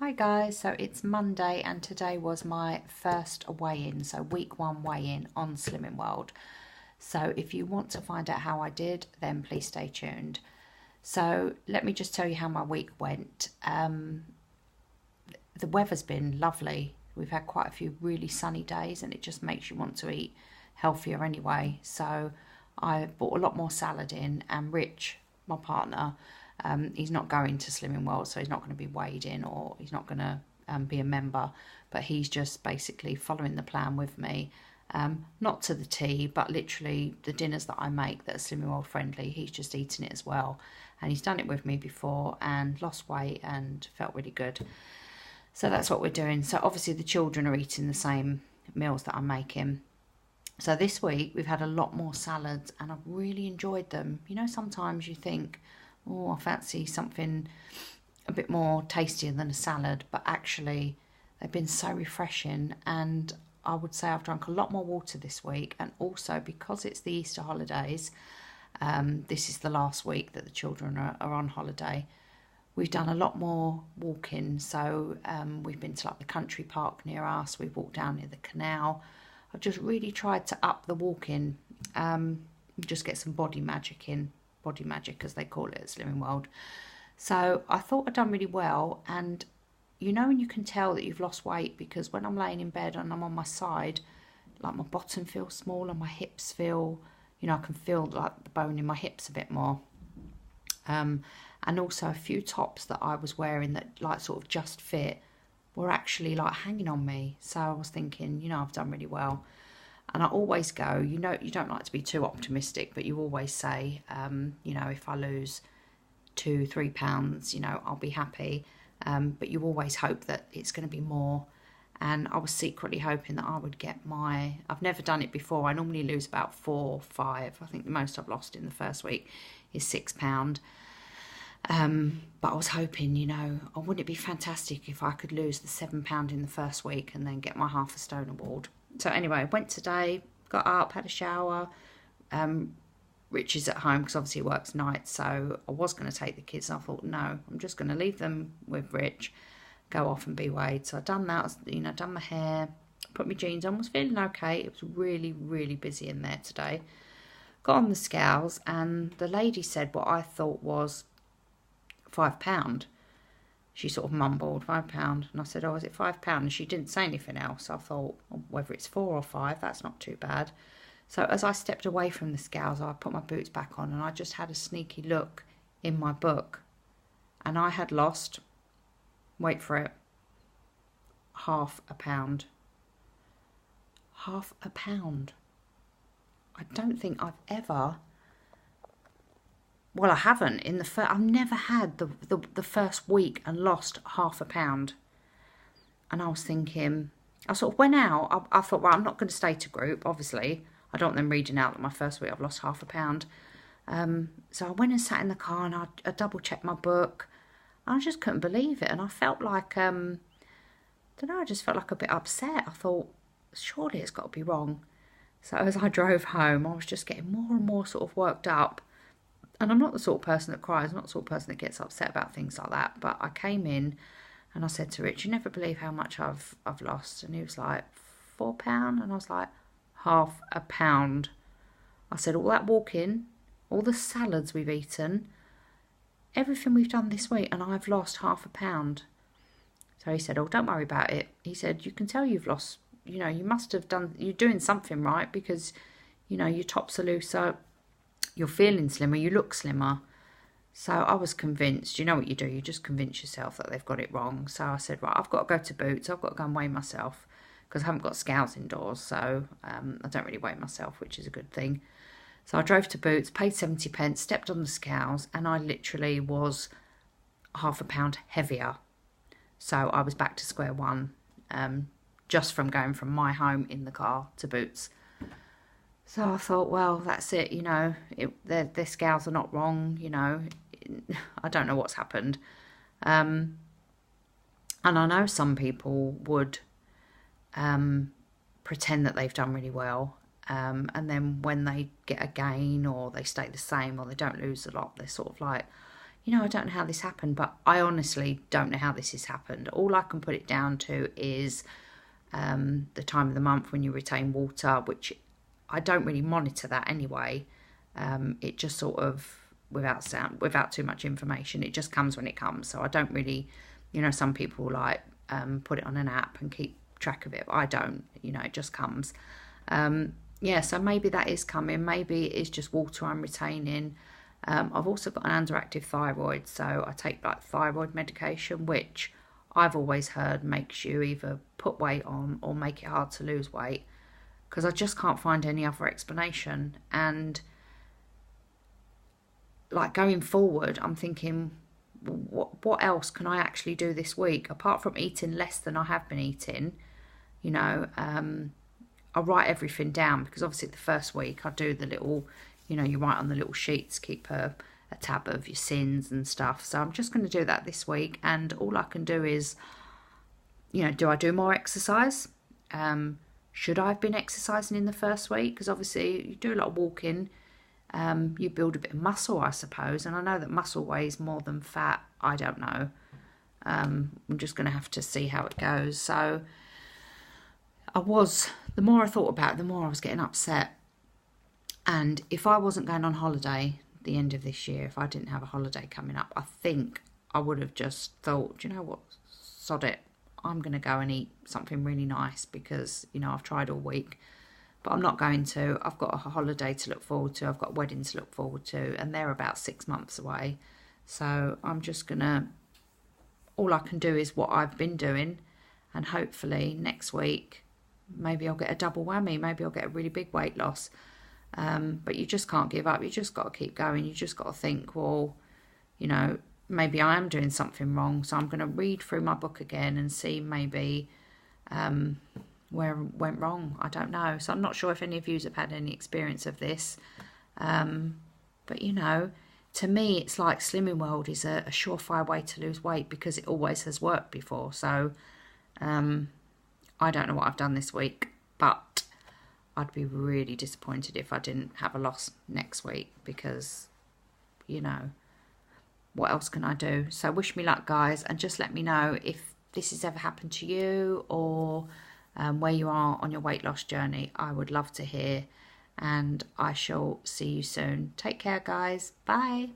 Hi guys, so it's Monday and today was my first weigh-in, so week 1 weigh-in on Slimming World. So if you want to find out how I did, then please stay tuned. So let me just tell you how my week went. The weather's been lovely. We've had quite a few really sunny days and it just makes you want to eat healthier anyway. So I bought a lot more salad in, and Rich, my partner, he's not going to Slimming World, so he's not going to be weighed in, or he's not going to be a member, but he's just basically following the plan with me. Not to the T, but literally the dinners that I make that are Slimming World friendly, he's just eating it as well. And he's done it with me before and lost weight and felt really good. So that's what we're doing. So obviously the children are eating the same meals that I'm making. So this week we've had a lot more salads and I've really enjoyed them. You know, sometimes you think, oh, I fancy something a bit more tastier than a salad, but actually they've been so refreshing. And I would say I've drunk a lot more water this week, and also because it's the Easter holidays, this is the last week that the children are on holiday, we've done a lot more walking. So we've been to like the country park near us, we've walked down near the canal. I've just really tried to up the walking, just get some body magic in. Body magic, as they call it at Slimming World. So I thought I'd done really well. And you know when you can tell that you've lost weight, because when I'm laying in bed and I'm on my side, like my bottom feels small and my hips feel, you know, I can feel like the bone in my hips a bit more. And also a few tops that I was wearing that like sort of just fit were actually like hanging on me. So I was thinking, you know, I've done really well. And I always go, you know, you don't like to be too optimistic, but you always say, you know, if I lose 2-3 pounds, you know, I'll be happy. But you always hope that it's going to be more. And I was secretly hoping that I would get I've never done it before. I normally lose about 4 or 5. I think the most I've lost in the first week is £6. But I was hoping, you know, oh, wouldn't it be fantastic if I could lose the £7 in the first week and then get my half a stone award. So anyway, I went today, got up, had a shower. Rich is at home because obviously he works nights, so I was going to take the kids. And I thought, no, I'm just going to leave them with Rich, go off and be weighed. So I'd done that, you know, done my hair, put my jeans on, was feeling okay. It was really, really busy in there today. Got on the scales and the lady said what I thought was £5. She sort of mumbled, £5. And I said, oh, is it £5? And she didn't say anything else. I thought, oh, whether it's 4 or 5, that's not too bad. So as I stepped away from the scales, I put my boots back on and I just had a sneaky look in my book. And I had lost, wait for it, £0.5. £0.5. I don't think I've ever... Well, I haven't. I've never had the first week and lost £0.5. And I was thinking, I sort of went out. I thought, well, I'm not going to stay to group, obviously. I don't want them reading out that my first week I've lost £0.5. So I went and sat in the car and I double checked my book. I just couldn't believe it. And I felt like, I don't know, I just felt like a bit upset. I thought, surely it's got to be wrong. So as I drove home, I was just getting more and more sort of worked up. And I'm not the sort of person that cries, I'm not the sort of person that gets upset about things like that. But I came in and I said to Rich, you never believe how much I've lost. And he was like, £4? And I was like, £0.5. I said, all that walking, all the salads we've eaten, everything we've done this week, and I've lost £0.5. So he said, oh, don't worry about it. He said, you can tell you've lost, you know, you must have done, you're doing something right because, you know, your tops are looser. You're feeling slimmer, you look slimmer. So I was convinced, you know what you do, you just convince yourself that they've got it wrong. So I said, right, I've got to go to Boots, I've got to go and weigh myself because I haven't got scales indoors, so I don't really weigh myself, which is a good thing. So I drove to Boots, paid 70p, stepped on the scales, and I literally was £0.5 heavier. So I was back to square one, just from going from my home in the car to Boots. So I thought, well, that's it, you know, their scales are not wrong, you know, I don't know what's happened. And I know some people would pretend that they've done really well, and then when they get a gain or they stay the same or they don't lose a lot, they're sort of like, you know, I don't know how this happened, but I honestly don't know how this has happened. All I can put it down to is the time of the month when you retain water, which I don't really monitor that anyway. It just sort of, without too much information, it just comes when it comes. So I don't really, you know, some people like put it on an app and keep track of it. But I don't, you know, it just comes. Yeah, so maybe that is coming. Maybe it's just water I'm retaining. I've also got an underactive thyroid, so I take like thyroid medication, which I've always heard makes you either put weight on or make it hard to lose weight, because I just can't find any other explanation. And like going forward, I'm thinking, what else can I actually do this week apart from eating less than I have been eating? You know, I write everything down, because obviously the first week I do the little, you know, you write on the little sheets, keep a tab of your sins and stuff. So I'm just going to do that this week, and all I can do is, you know, do I do more exercise? Should I have been exercising in the first week? Because obviously you do a lot of walking, you build a bit of muscle, I suppose, and I know that muscle weighs more than fat. I don't know. I'm just going to have to see how it goes. So the more I thought about it, the more I was getting upset. And if I wasn't going on holiday at the end of this year, if I didn't have a holiday coming up, I think I would have just thought, do you know what, sod it, I'm going to go and eat something really nice, because, you know, I've tried all week. But I'm not going to. I've got a holiday to look forward to. I've got a wedding to look forward to, and they're about 6 months away. So I'm just going to, all I can do is what I've been doing, and hopefully next week maybe I'll get a double whammy. Maybe I'll get a really big weight loss. But you just can't give up. You just got to keep going. You just got to think, well, you know, maybe I am doing something wrong. So I'm going to read through my book again and see maybe where I went wrong. I don't know. So I'm not sure if any of you have had any experience of this. But, you know, to me, it's like Slimming World is a surefire way to lose weight, because it always has worked before. So I don't know what I've done this week, but I'd be really disappointed if I didn't have a loss next week, because, you know, what else can I do? So wish me luck, guys, and just let me know if this has ever happened to you, or where you are on your weight loss journey. I would love to hear, and I shall see you soon. Take care, guys. Bye.